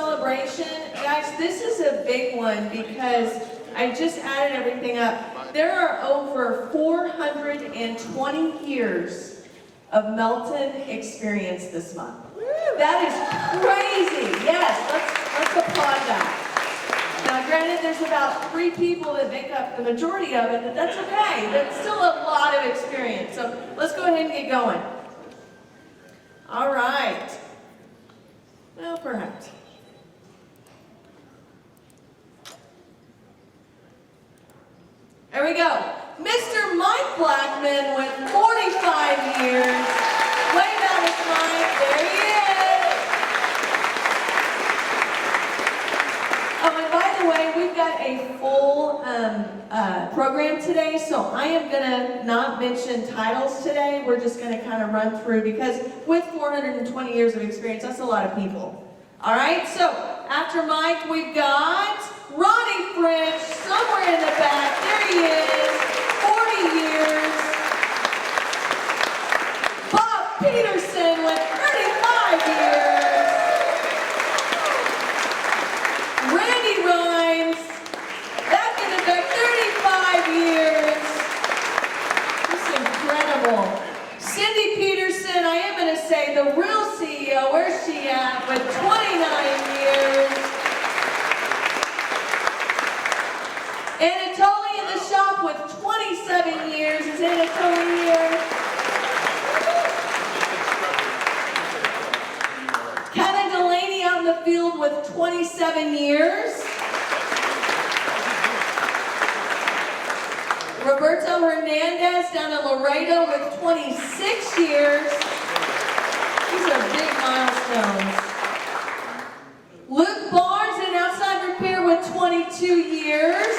celebration. Guys, this is a big one because I just added everything up. There are over 420 years of Melton experience this month. That is crazy. Yes, let's applaud that. Now, granted, there's about 3 people that make up the majority of it, but that's okay. That's still a lot of experience. So let's go ahead and get going. All right. Well, perhaps. There we go. Mr. Mike Blackman with 45 years. Wave at us, Mike. There he is. Oh, and by the way, we've got a full program today, so I am going to not mention titles today. We're just going to kind of run through because with 420 years of experience, that's a lot of people. All right, so after Mike, we've got Ronnie French somewhere in the back. There he is, 40 years. Bob Peterson with 35 years. Randy Rhymes, back in the back, 35 years. This is incredible. Cindy Peterson, I am going to say the real CEO, where's she at, with 29 years. Anatoly in the shop with 27 years. Is Anatoly here? Kevin Delaney out in the field with 27 years. Roberto Hernandez down in Laredo with 26 years. These are big milestones. Luke Barnes in outside repair with 22 years.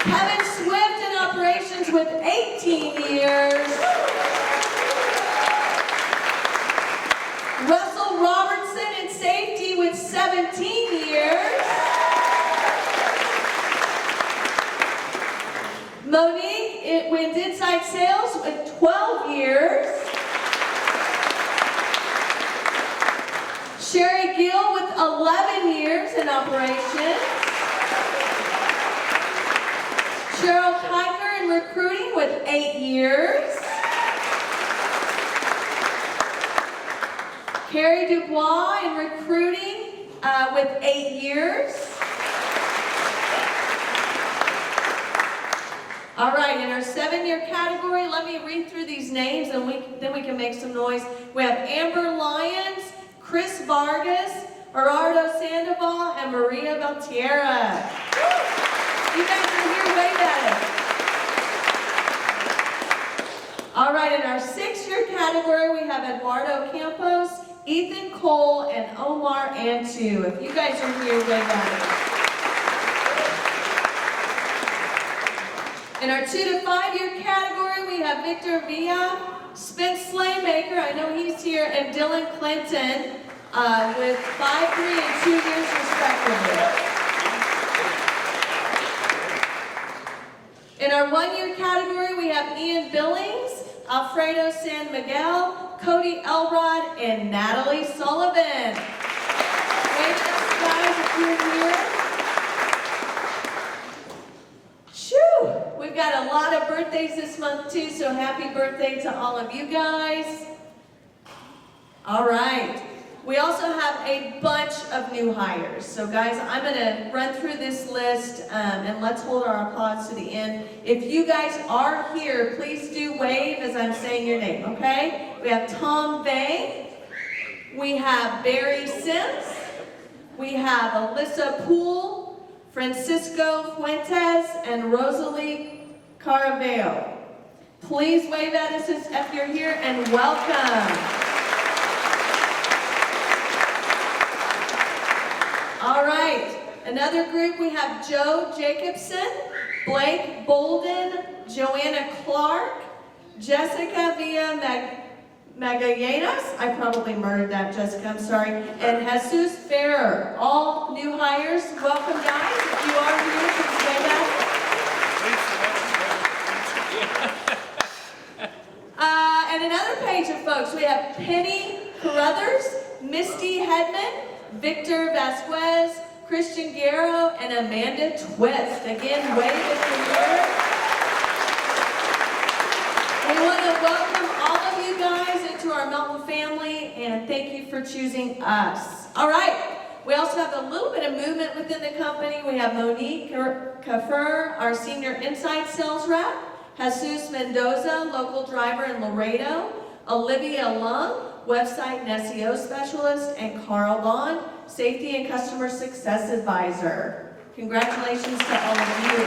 Kevin Swift in operations with 18 years. Russell Robertson in safety with 17 years. Monique with inside sales with 12 years. Sherry Gill with 11 years in operations. Cheryl Kiker in recruiting with 8 years. Carrie Dubois in recruiting with 8 years. All right, in our 7-year category, let me read through these names and then we can make some noise. We have Amber Lyons, Chris Vargas, Gerardo Sandoval, and Maria Valtierra. You guys are here, wave at it. All right, in our 6-year category, we have Eduardo Campos, Ethan Cole, and Omar Antu. If you guys are here, wave at it. In our 2 to 5-year category, we have Victor Villa, Spence Slaymaker, I know he's here, and Dylan Clinton with 5, 3, and 2 years respectively. In our 1-year category, we have Ian Billings, Alfredo San Miguel, Cody Elrod, and Natalie Sullivan. Wave at us, guys, if you're here. We've got a lot of birthdays this month too, so happy birthday to all of you guys. All right. We also have a bunch of new hires. So guys, I'm going to run through this list and let's hold our applause to the end. If you guys are here, please do wave as I'm saying your name, okay? We have Tom Vang. We have Barry Sims. We have Alyssa Poole, Francisco Fuentes, and Rosalie Caraveo. Please wave at us if you're here and welcome. All right, another group, we have Joe Jacobson, Blake Bolden, Joanna Clark, Jessica Villa Magallanes, I probably murdered that, Jessica, I'm sorry, and Jesus Ferrer. All new hires, welcome guys. If you are here, please wave at us. And another page of folks, we have Penny Carruthers, Misty Hedman, Victor Vasquez, Christian Guerrero, and Amanda Twist. Again, wave if you're here. We want to welcome all of you guys into our Melton family, and thank you for choosing us. All right. We also have a little bit of movement within the company. We have Monique Kaffer, our senior inside sales rep, Jesus Mendoza, local driver in Laredo, Olivia Lung, website and SEO specialist, and Carl Bond, safety and customer success advisor. Congratulations to all of you.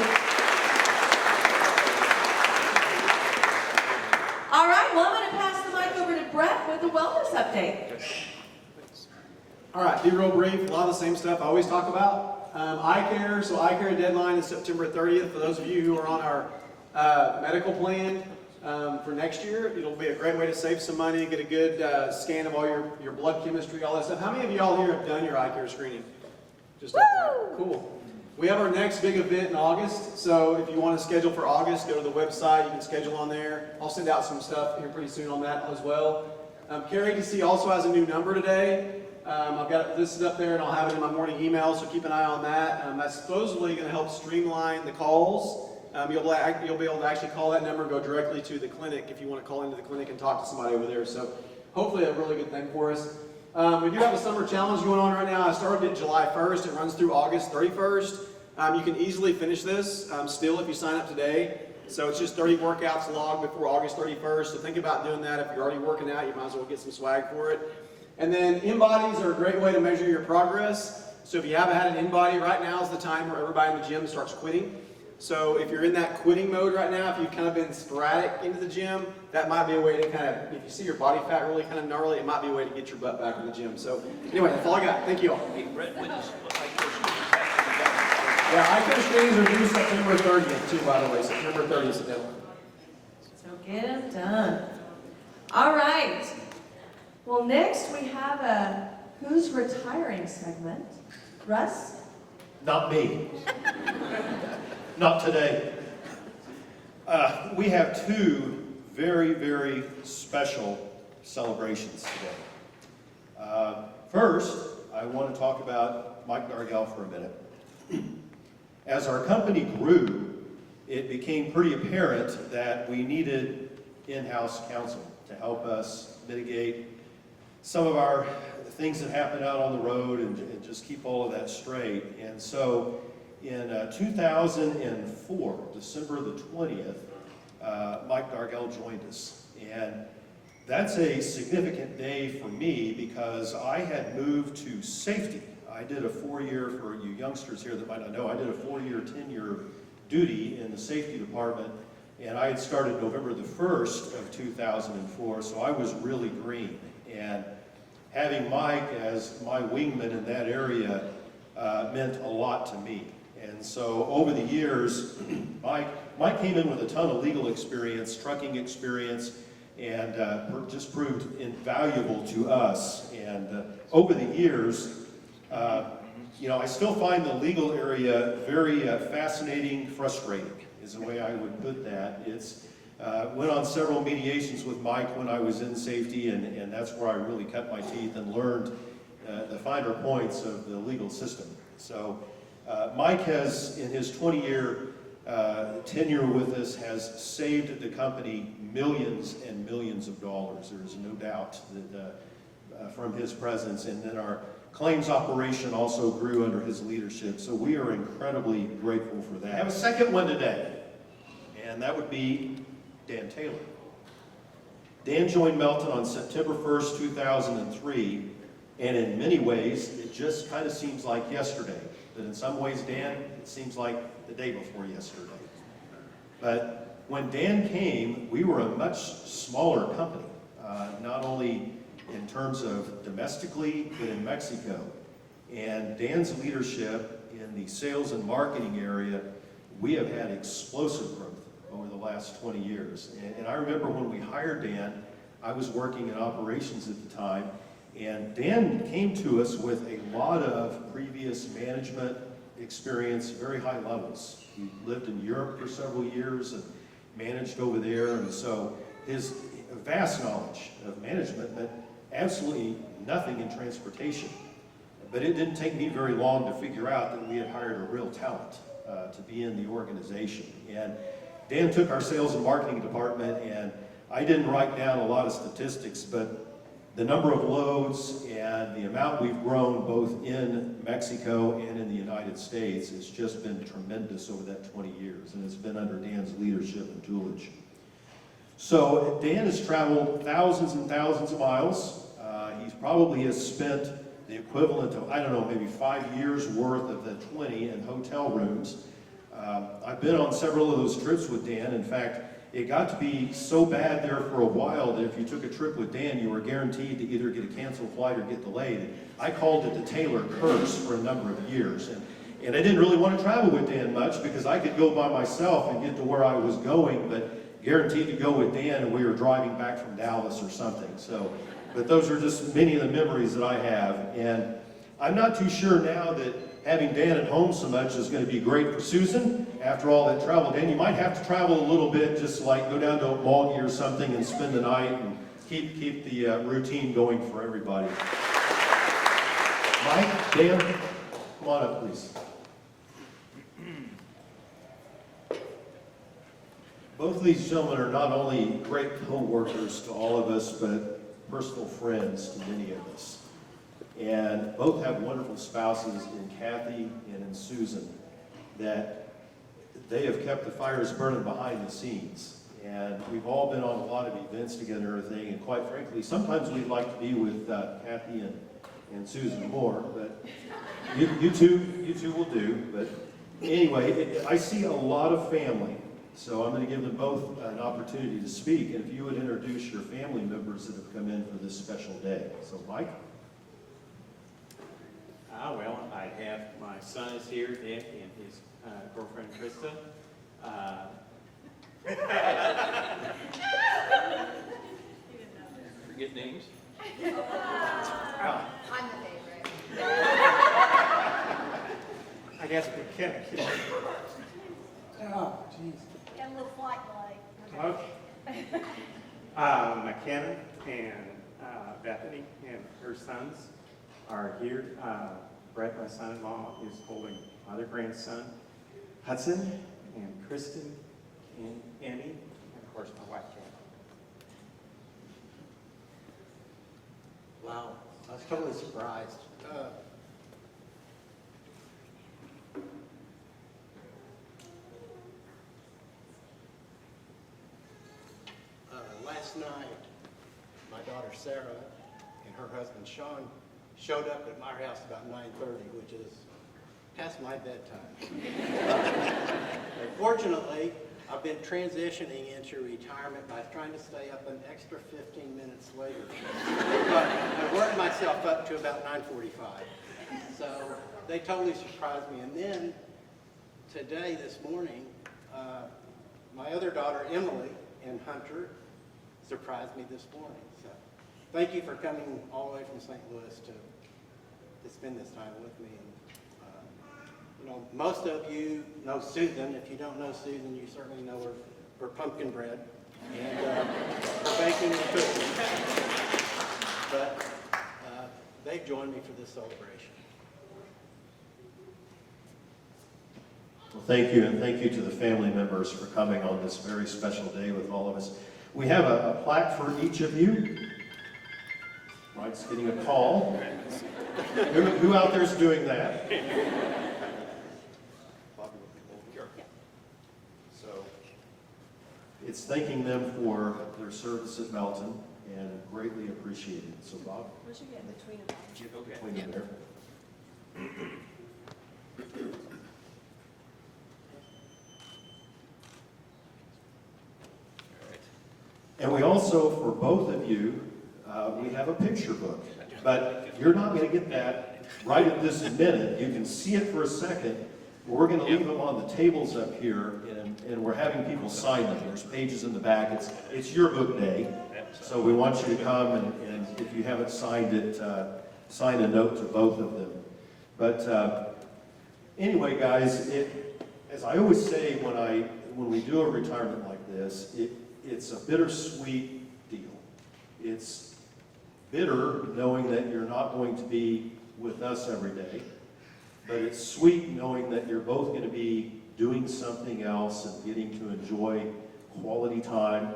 All right, well, I'm going to pass the mic over to Brett with the wellness update. All right, be real brief. A lot of the same stuff I always talk about. Eye care. So eye care deadline is September 30th. For those of you who are on our medical plan for next year, it'll be a great way to save some money, get a good scan of all your blood chemistry, all that stuff. How many of y'all here have done your eye care screening? Just cool. We have our next big event in August. So if you want to schedule for August, go to the website. You can schedule on there. I'll send out some stuff here pretty soon on that as well. CareATC also has a new number today. I've got it listed up there, and I'll have it in my morning email, so keep an eye on that. That's supposedly going to help streamline the calls. You'll be able to actually call that number and go directly to the clinic if you want to call into the clinic and talk to somebody over there. So hopefully a really good thing for us. We do have a summer challenge going on right now. I started it July 1st. It runs through August 31st. You can easily finish this still if you sign up today. So it's just 30 workouts logged before August 31st. So think about doing that. If you're already working out, you might as well get some swag for it. And then in-bodies are a great way to measure your progress. So if you haven't had an in-body, right now is the time where everybody in the gym starts quitting. So if you're in that quitting mode right now, if you've kind of been sporadic into the gym, that might be a way to kind of, if you see your body fat really kind of gnarly, it might be a way to get your butt back in the gym. So anyway, that's all I got. Thank you all. Yeah, eye care screenings are due September 30th too, by the way. September 30th is the deadline. So get them done. All right. Well, next we have a Who's Retiring segment. Russ? Not me. Not today. We have two very, very special celebrations today. First, I want to talk about Mike Dargell for a minute. As our company grew, it became pretty apparent that we needed in-house counsel to help us mitigate some of our things that happen out on the road and just keep all of that straight. And so in 2004, December the 20th, Mike Dargell joined us. And that's a significant day for me because I had moved to safety. I did a 4-year, for you youngsters here that might not know, I did a 4-year tenure duty in the safety department, and I had started November the 1st of 2004, so I was really green. And having Mike as my wingman in that area meant a lot to me. And so over the years, Mike came in with a ton of legal experience, trucking experience, and just proved invaluable to us. And over the years, I still find the legal area very fascinating, frustrating, is the way I would put that. It's went on several mediations with Mike when I was in safety, and that's where I really cut my teeth and learned the finer points of the legal system. So Mike has, in his 20-year tenure with us, has saved the company millions and millions of dollars. There is no doubt that from his presence, and then our claims operation also grew under his leadership. So we are incredibly grateful for that. I have a second one today, and that would be Dan Taylor. Dan joined Melton on September 1st, 2003, and in many ways, it just kind of seems like yesterday. But in some ways, Dan, it seems like the day before yesterday. But when Dan came, we were a much smaller company, not only in terms of domestically, but in Mexico. And Dan's leadership in the sales and marketing area, we have had explosive growth over the last 20 years. And I remember when we hired Dan, I was working in operations at the time, and Dan came to us with a lot of previous management experience, very high levels. He lived in Europe for several years and managed over there, and so his vast knowledge of management meant absolutely nothing in transportation. But it didn't take me very long to figure out that we had hired a real talent to be in the organization. And Dan took our sales and marketing department, and I didn't write down a lot of statistics, but the number of loads and the amount we've grown both in Mexico and in the United States has just been tremendous over that 20 years, and it's been under Dan's leadership and tutelage. So Dan has traveled thousands and thousands of miles. He probably has spent the equivalent of, I don't know, maybe 5 years worth of the 20 in hotel rooms. I've been on several of those trips with Dan. In fact, it got to be so bad there for a while that if you took a trip with Dan, you were guaranteed to either get a canceled flight or get delayed. I called it the Taylor curse for a number of years. And I didn't really want to travel with Dan much because I could go by myself and get to where I was going, but guaranteed to go with Dan and we were driving back from Dallas or something. So, but those are just many of the memories that I have. And I'm not too sure now that having Dan at home so much is going to be great for Susan after all that travel. Dan, you might have to travel a little bit, just like go down to Milton or something and spend the night and keep the routine going for everybody. Mike, Dan, come on up, please. Both of these gentlemen are not only great co-workers to all of us, but personal friends to many of us. And both have wonderful spouses in Kathy and in Susan that they have kept the fires burning behind the scenes. And we've all been on a lot of events together and everything, and quite frankly, sometimes we'd like to be with Kathy and Susan more, but you two will do. But anyway, I see a lot of family. So I'm going to give them both an opportunity to speak, and if you would introduce your family members that have come in for this special day. So Mike? Well, I have my son is here, Nick, and his girlfriend, Krista. Forget names? I'm the favorite. I guess McKenna. Oh, jeez. And a little flight delay. Okay. McKenna and Bethany and her sons are here. Brett, my son-in-law, is holding my other grandson, Hudson, and Kristen, and Emmy, and of course my wife, Jan. Wow, I was totally surprised. Last night, my daughter Sarah and her husband Sean showed up at my house about 9:30, which is past my bedtime. Fortunately, I've been transitioning into retirement by trying to stay up an extra 15 minutes later. But I worked myself up to about 9:45. So they totally surprised me. And then today, this morning, my other daughter Emily and Hunter surprised me this morning. So thank you for coming all the way from St. Louis to spend this time with me. And, most of you know Susan. If you don't know Susan, you certainly know her for pumpkin bread and for baking and cooking. But they've joined me for this celebration. Well, thank you, and thank you to the family members for coming on this very special day with all of us. We have a plaque for each of you. Mike's getting a call. Who out there is doing that? So it's thanking them for their service at Melton and greatly appreciated. So Bob? Where'd you get between them? Between them there. And we also, for both of you, we have a picture book. But you're not going to get that right at this minute. You can see it for a second. We're going to leave them on the tables up here, and we're having people sign them. There's pages in the back. It's your book day. So we want you to come, and if you haven't signed it, sign a note to both of them. But anyway, guys, as I always say when we do a retirement like this, it's a bittersweet deal. It's bitter knowing that you're not going to be with us every day, but it's sweet knowing that you're both going to be doing something else and getting to enjoy quality time,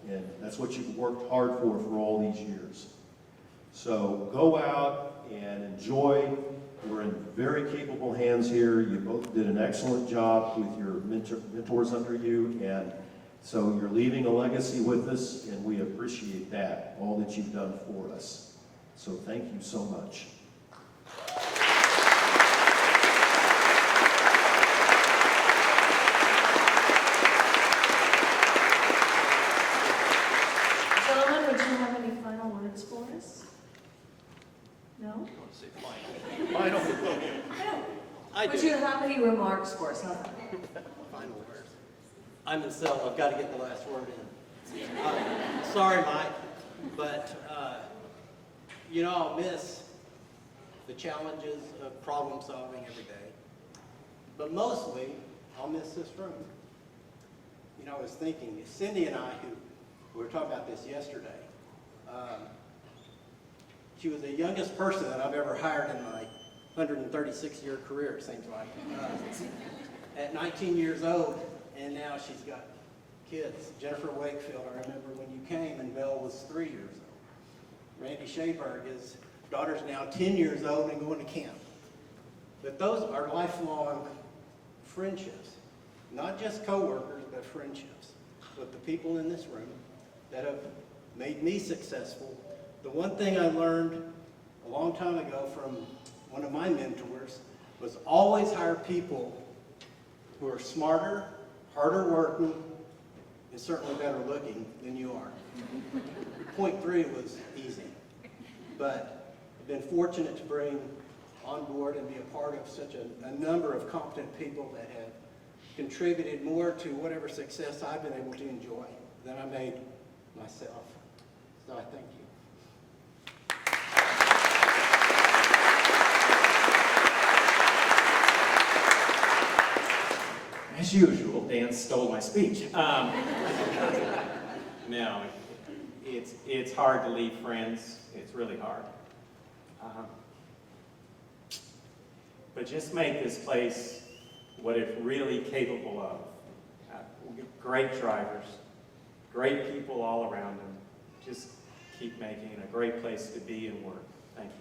and that's what you've worked hard for all these years. So go out and enjoy. We're in very capable hands here. You both did an excellent job with your mentors under you, and so you're leaving a legacy with us, and we appreciate that, all that you've done for us. So thank you so much. Gentlemen, would you have any final words for us? No? Final. I Would do. you have any remarks for us? How about that? Final words. I'm in cell. I've got to get the last word in. Sorry, Mike, but I'll miss the challenges of problem solving every day. But mostly, I'll miss this room. I was thinking, Cindy and I, we were talking about this yesterday. She was the youngest person that I've ever hired in my 136-year career, it seems like. At 19 years old, and now she's got kids. Jennifer Wakefield, I remember when you came, and Belle was 3 years old. Randy Shaberg, his daughter's now 10 years old and going to camp. But those are lifelong friendships, not just coworkers, but friendships with the people in this room that have made me successful. The one thing I learned a long time ago from one of my mentors was always hire people who are smarter, harder working, and certainly better looking than you are. Point 3 was easy, but I've been fortunate to bring on board and be a part of such a number of competent people that have contributed more to whatever success I've been able to enjoy than I made myself. So I thank you. As usual, Dan stole my speech. No, it's hard to leave friends. It's really hard. But just make this place what it's really capable of. Great drivers, great people all around them. Just keep making it a great place to be and work. Thank you.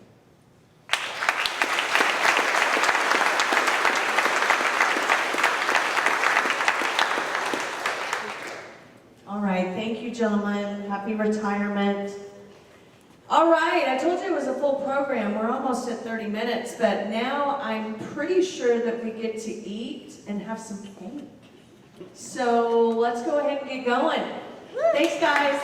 All right, thank you, gentlemen. Happy retirement. All right, I told you it was a full program. We're almost at 30 minutes, but now I'm pretty sure that we get to eat and have some cake. So let's go ahead and get going. Thanks, guys.